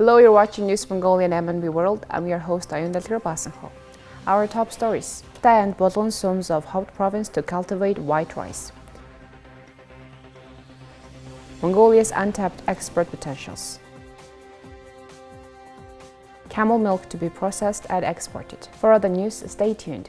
Hello, you're watching News Mongolian MNB World. I'm your host, Altai. Our top stories: Altai and Bulgan soums of Khovd province to cultivate white rice. Mongolia's untapped export potentials. Camel milk to be processed and exported. For other news, stay tuned.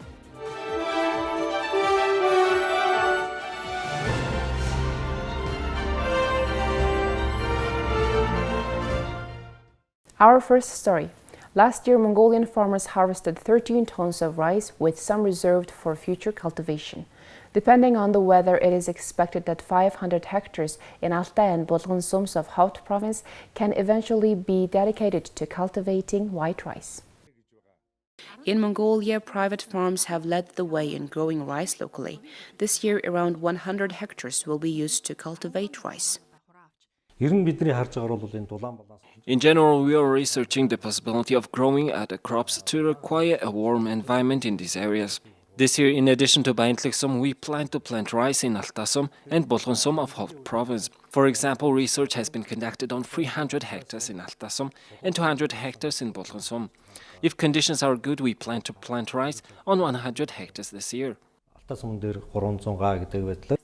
Our first story. Last year, Mongolian farmers harvested 13 tons of rice, with some reserved for future cultivation. Depending on the weather, it is expected that 500 hectares in Altai and Bulgan soums of Khovd province can eventually be dedicated to cultivating white rice. In Mongolia, private farms have led the way in growing rice locally. This year, around 100 hectares will be used to cultivate rice. In general, we are researching the possibility of growing other crops to require a warm environment in these areas. This year, in addition to Baintlik soum, we plan to plant rice in Altai soum and Bulgan soum of Khovd province. For example, research has been conducted on 300 hectares in Altai soum and 200 hectares in Bulgan soum. If conditions are good, we plan to plant rice on 100 hectares this year.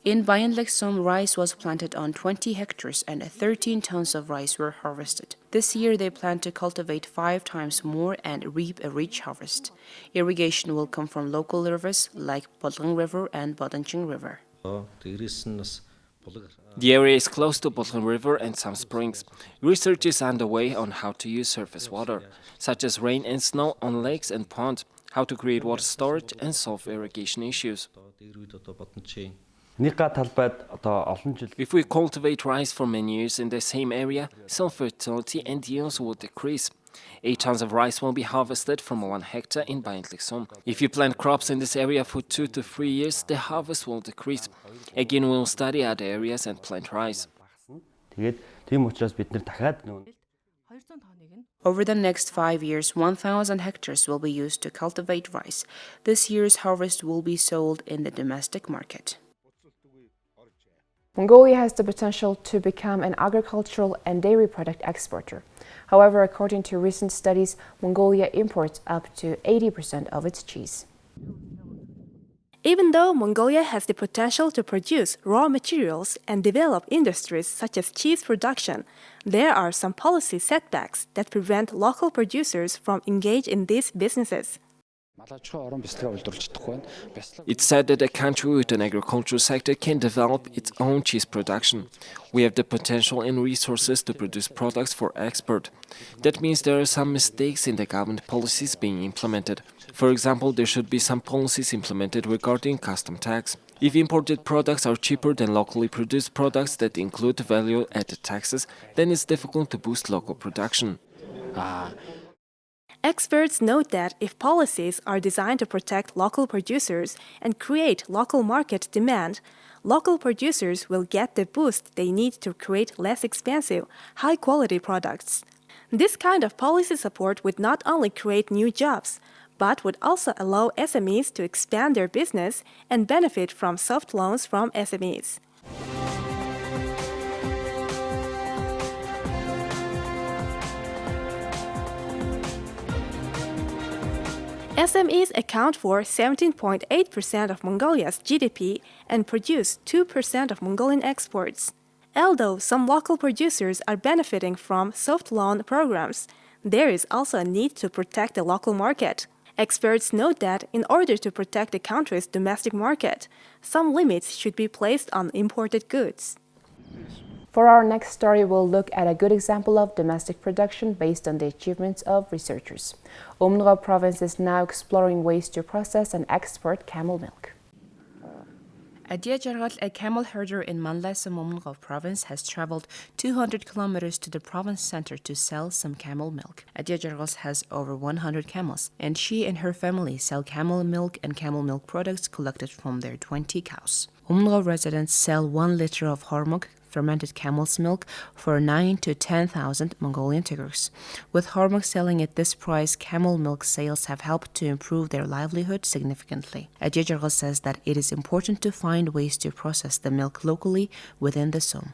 In Baintlik soum, rice was planted on 20 hectares and 13 tons of rice were harvested. This year, they plan to cultivate 5 times more and reap a rich harvest. Irrigation will come from local rivers like Bulgan River and Bodanching River. The area is close to Bulgan River and some springs. Research is underway on how to use surface water, such as rain and snow on lakes and ponds, how to create water storage and solve irrigation issues. If we cultivate rice for many years in the same area, soil fertility and yields will decrease. 8 tons of rice will be harvested from 1 hectare in Baintlik soum. If you plant crops in this area for 2 to 3 years, the harvest will decrease. Again, we will study other areas and plant rice. Over the next 5 years, 1,000 hectares will be used to cultivate rice. This year's harvest will be sold in the domestic market. Mongolia has the potential to become an agricultural and dairy product exporter. However, according to recent studies, Mongolia imports up to 80% of its cheese. Even though Mongolia has the potential to produce raw materials and develop industries such as cheese production, there are some policy setbacks that prevent local producers from engaging in these businesses. It's said that a country with an agricultural sector can develop its own cheese production. We have the potential and resources to produce products for export. That means there are some mistakes in the government policies being implemented. For example, there should be some policies implemented regarding custom tax. If imported products are cheaper than locally produced products that include value-added taxes, then it's difficult to boost local production. Experts note that if policies are designed to protect local producers and create local market demand, local producers will get the boost they need to create less expensive, high-quality products. This kind of policy support would not only create new jobs, but would also allow SMEs to expand their business and benefit from soft loans from SMEs. SMEs account for 17.8% of Mongolia's GDP and produce 2% of Mongolian exports. Although some local producers are benefiting from soft loan programs, there is also a need to protect the local market. Experts note that in order to protect the country's domestic market, some limits should be placed on imported goods. For our next story, we'll look at a good example of domestic production based on the achievements of researchers. Mongolia province is now exploring ways to process and export camel milk. Adia Jargal, a camel herder in Mongolia province, has traveled 200 kilometers to the province center to sell some camel milk. Adia Jargal has over 100 camels, and she and her family sell camel milk and camel milk products collected from their 20 cows. Mongolia residents sell 1 liter of hormuk, fermented camel's milk, for 9 to 10,000 Mongolian tigers. With hormuk selling at this price, camel milk sales have helped to improve their livelihood significantly. Adjijirgal says that it is important to find ways to process the milk locally within the soum.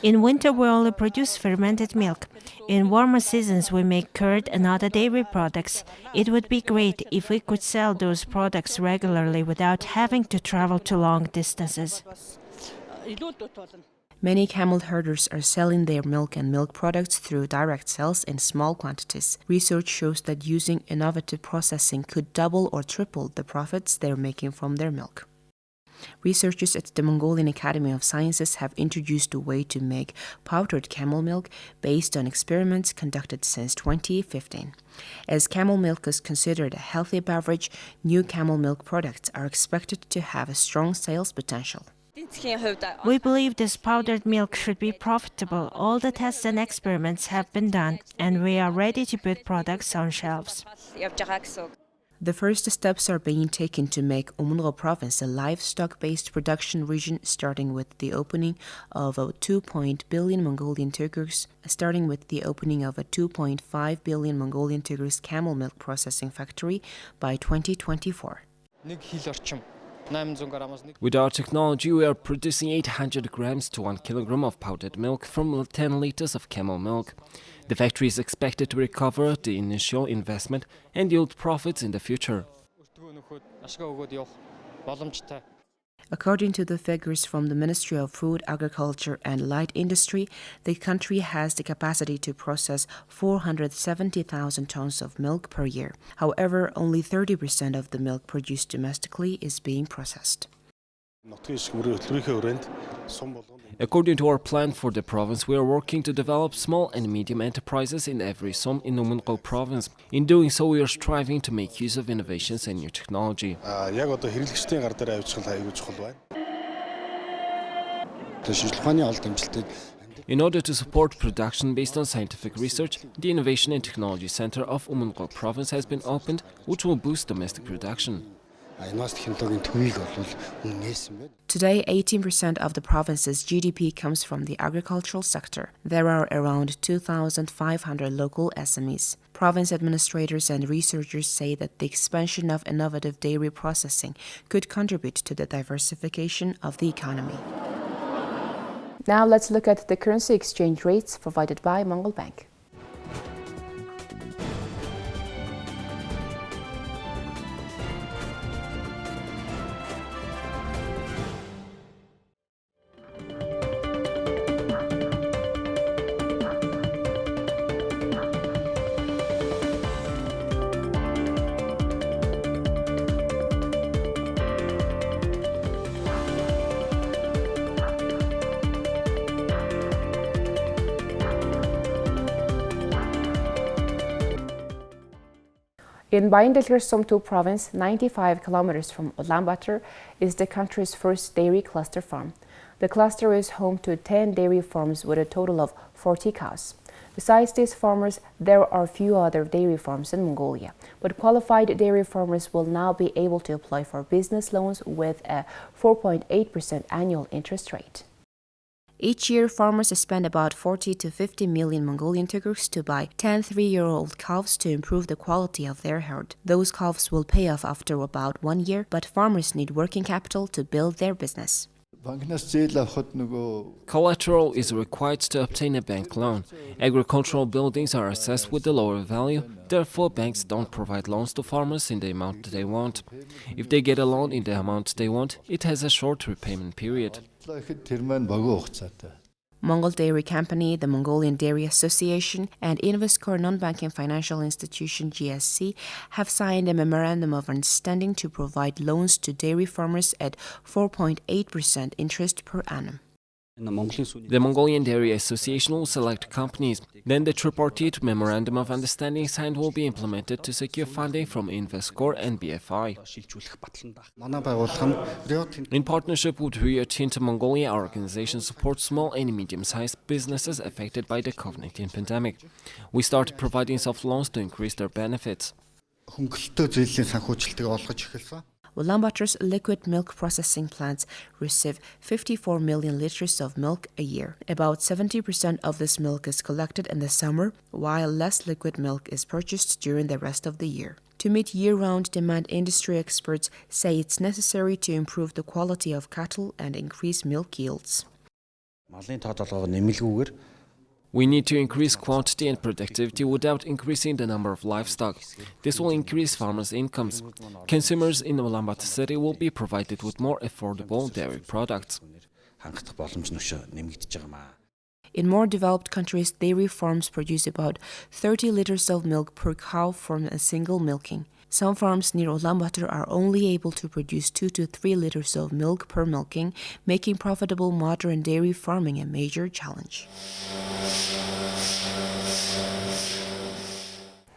In winter, we only produce fermented milk. In warmer seasons, we make curd and other dairy products. It would be great if we could sell those products regularly without having to travel to long distances. Many camel herders are selling their milk and milk products through direct sales in small quantities. Research shows that using innovative processing could double or triple the profits they're making from their milk. Researchers at the Mongolian Academy of Sciences have introduced a way to make powdered camel milk based on experiments conducted since 2015. As camel milk is considered a healthy beverage, new camel milk products are expected to have a strong sales potential. We believe this powdered milk should be profitable. All the tests and experiments have been done, and we are ready to put products on shelves. The first steps are being taken to make Omnro province a livestock-based production region, starting with the opening of a 2.5 billion Mongolian tigers camel milk processing factory by 2024. With our technology, we are producing 800 grams to 1 kilogram of powdered milk from 10 liters of camel milk. The factory is expected to recover the initial investment and yield profits in the future. According to the figures from the Ministry of Food, Agriculture and Light Industry, the country has the capacity to process 470,000 tons of milk per year. However, only 30% of the milk produced domestically is being processed. According to our plan for the province, we are working to develop small and medium enterprises in every soum in Omnro province. In doing so, we are striving to make use of innovations and new technology. In order to support production based on scientific research, the Innovation and Technology Center of Omnro province has been opened, which will boost domestic production. Today, 18% of the province's GDP comes from the agricultural sector. There are around 2,500 local SMEs. Province administrators and researchers say that the expansion of innovative dairy processing could contribute to the diversification of the economy. Now let's look at the currency exchange rates provided by Mongol Bank. In Bayındırlık Somtu province, 95 kilometers from Ulaanbaatar, is the country's first dairy cluster farm. The cluster is home to 10 dairy farms with a total of 40 cows. Besides these farmers, there are few other dairy farms in Mongolia, but qualified dairy farmers will now be able to apply for business loans with a 4.8% annual interest rate. Each year, farmers spend about 40 to 50 million Mongolian tigers to buy 10 3-year-old calves to improve the quality of their herd. Those calves will pay off after about 1 year, but farmers need working capital to build their business. Collateral is required to obtain a bank loan. Agricultural buildings are assessed with a lower value, therefore banks don't provide loans to farmers in the amount they want. If they get a loan in the amount they want, it has a short repayment period. Mongol Dairy Company, the Mongolian Dairy Association, and Investcorp Non-Banking Financial Institution GSC have signed a memorandum of understanding to provide loans to dairy farmers at 4.8% interest per annum. The Mongolian Dairy Association will select companies. Then the tripartite memorandum of understanding signed will be implemented to secure funding from Investcorp and BFI. In partnership with Rio Tinto Mongolia, our organization supports small and medium-sized businesses affected by the COVID-19 pandemic. We started providing soft loans to increase their benefits. Ulaanbaatar's liquid milk processing plants receive 54 million liters of milk a year. About 70% of this milk is collected in the summer, while less liquid milk is purchased during the rest of the year. To meet year-round demand, industry experts say it's necessary to improve the quality of cattle and increase milk yields. We need to increase quantity and productivity without increasing the number of livestock. This will increase farmers' incomes. Consumers in Ulaanbaatar city will be provided with more affordable dairy products. In more developed countries, dairy farms produce about 30 liters of milk per cow from a single milking. Some farms near Ulaanbaatar are only able to produce 2 to 3 liters of milk per milking, making profitable modern dairy farming a major challenge.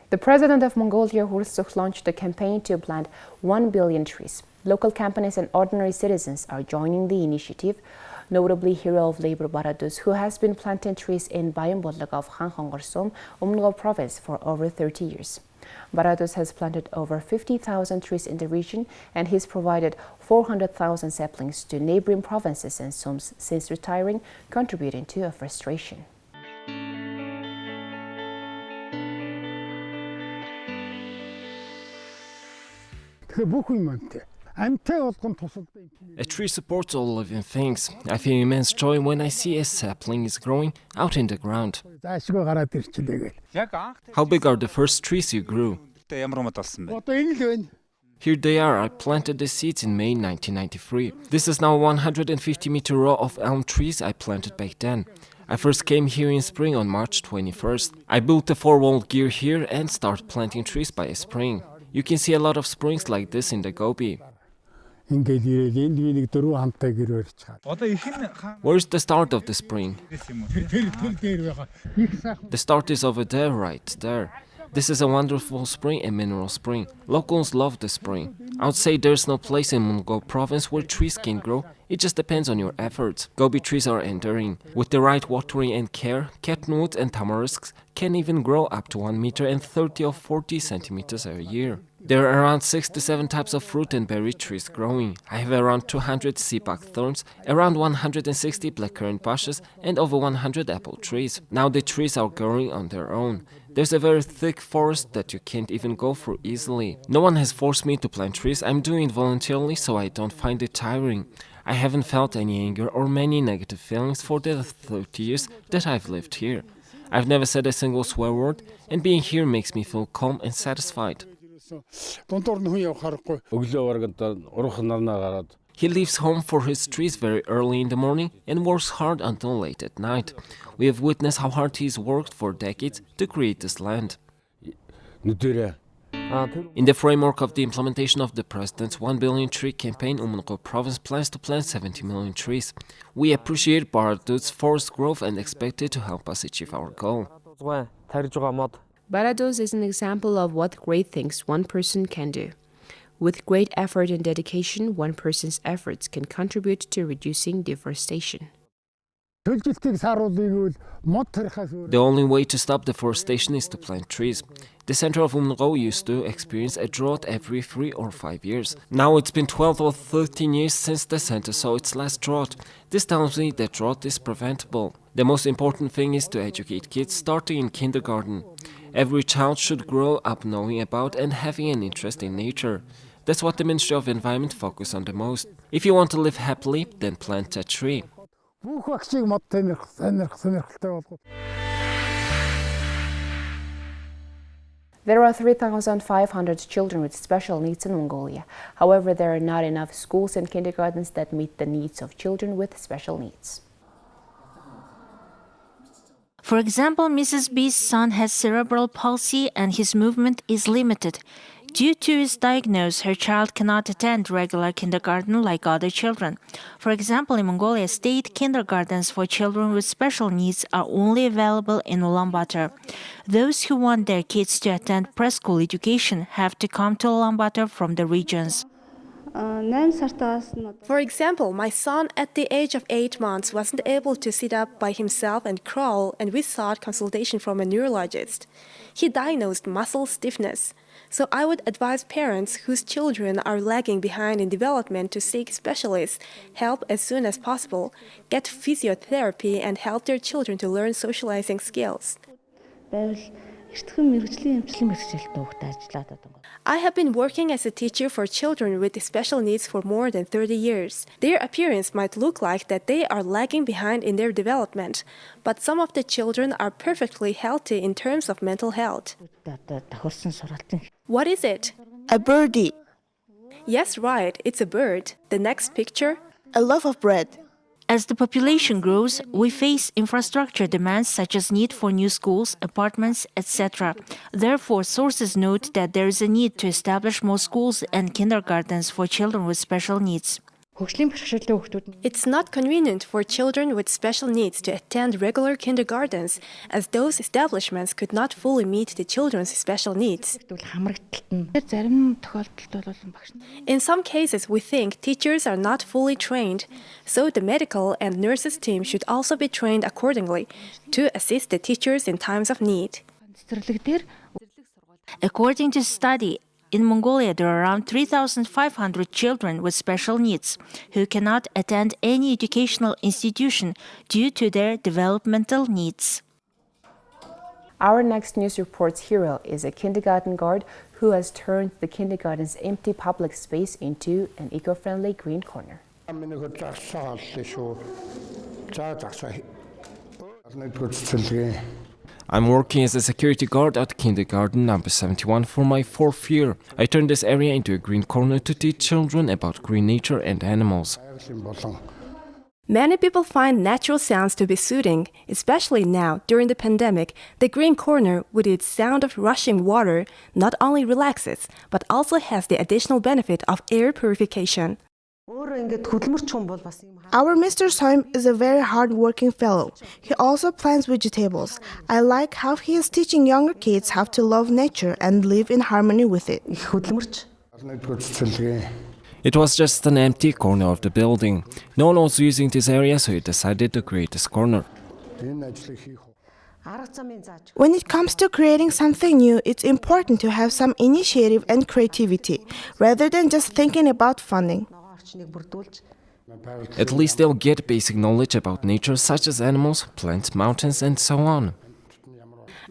The president of Mongolia, launched a campaign to plant 1 billion trees. Local companies and ordinary citizens are joining the initiative, notably Hero of Labor Barados, who has been planting trees in Bayambodlag of Khankhongorsom, Umngo province for over 30 years. Barados has planted over 50,000 trees in the region, and he's provided 400,000 saplings to neighboring provinces and soums since retiring, contributing to afforestation. A tree supports all living things. I feel immense joy when I see a sapling is growing out in the ground. How big are the first trees you grew? Here they are. I planted the seeds in May 1993. This is now a 150-meter row of elm trees I planted back then. I first came here in spring on March 21st. I built a 4-wall gear here and started planting trees by spring. You can see a lot of springs like this in the Gobi. Where is the start of the spring? The start is over there, right there. This is a wonderful spring, a mineral spring. Locals love the spring. I would say there's no place in Mongol province where trees can grow. It just depends on your efforts. Gobi trees are enduring. With the right watering and care, cottonwoods and tamarisks can even grow up to 1 meter and 30 or 40 centimeters a year. There are around 6 to 7 types of fruit and berry trees growing. I have around 200 seepak thorns, around 160 blackcurrant bushes, and over 100 apple trees. Now the trees are growing on their own. There's a very thick forest that you can't even go through easily. No one has forced me to plant trees. I'm doing it voluntarily so I don't find it tiring. I haven't felt any anger or many negative feelings for the 30 years that I've lived here. I've never said a single swear word, and being here makes me feel calm and satisfied. He leaves home for his trees very early in the morning and works hard until late at night. We have witnessed how hard he's worked for decades to create this land. In the framework of the implementation of the President's 1 billion tree campaign, Umngo province plans to plant 70 million trees. We appreciate Barados's forest growth and expect it to help us achieve our goal. Barados is an example of what great things one person can do. With great effort and dedication, one person's efforts can contribute to reducing deforestation. The only way to stop deforestation is to plant trees. The center of Umngo used to experience a drought every 3 or 5 years. Now it's been 12 or 13 years since the center saw its last drought. This tells me that drought is preventable. The most important thing is to educate kids starting in kindergarten. Every child should grow up knowing about and having an interest in nature. That's what the Ministry of Environment focuses on the most. If you want to live happily, then plant a tree. There are 3,500 children with special needs in Mongolia. However, there are not enough schools and kindergartens that meet the needs of children with special needs. For example, Mrs. B's son has cerebral palsy and his movement is limited. Due to his diagnosis, her child cannot attend regular kindergarten like other children. For example, in Mongolia, state kindergartens for children with special needs are only available in Ulaanbaatar. Those who want their kids to attend preschool education have to come to Ulaanbaatar from the regions. For example, my son at the age of 8 months wasn't able to sit up by himself and crawl, and we sought consultation from a neurologist. He diagnosed muscle stiffness. So I would advise parents whose children are lagging behind in development to seek specialists, help as soon as possible, get physiotherapy, and help their children to learn socializing skills. I have been working as a teacher for children with special needs for more than 30 years. Their appearance might look like that they are lagging behind in their development, but some of the children are perfectly healthy in terms of mental health. What is it? A birdie. Yes, right, it's a bird. The next picture? A loaf of bread. As the population grows, we face infrastructure demands such as need for new schools, apartments, etc. Therefore, sources note that there is a need to establish more schools and kindergartens for children with special needs. It's not convenient for children with special needs to attend regular kindergartens, as those establishments could not fully meet the children's special needs. In some cases, we think teachers are not fully trained, so the medical and nurses team should also be trained accordingly to assist the teachers in times of need. According to study, in Mongolia, there are around 3,500 children with special needs who cannot attend any educational institution due to their developmental needs. Our next news report's hero is a kindergarten guard who has turned the kindergarten's empty public space into an eco-friendly green corner. I'm working as a security guard at kindergarten number 71 for my 4th year. I turned this area into a green corner to teach children about green nature and animals. Many people find natural sounds to be soothing, especially now, during the pandemic. The green corner, with its sound of rushing water, not only relaxes, but also has the additional benefit of air purification. Our Mr. Soim is a very hard-working fellow. He also plants vegetables. I like how he is teaching younger kids how to love nature and live in harmony with it. It was just an empty corner of the building. No one was using this area, so he decided to create this corner. When it comes to creating something new, it's important to have some initiative and creativity, rather than just thinking about funding. At least they'll get basic knowledge about nature, such as animals, plants, mountains, and so on.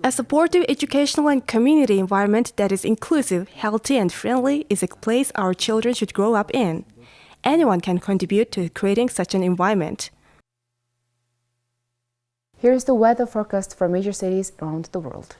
A supportive educational and community environment that is inclusive, healthy, and friendly is a place our children should grow up in. Anyone can contribute to creating such an environment. Here's the weather forecast for major cities around the world.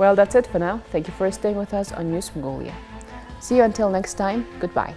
Well, that's it for now. Thank you for staying with us on News Mongolia. See you until next time. Goodbye.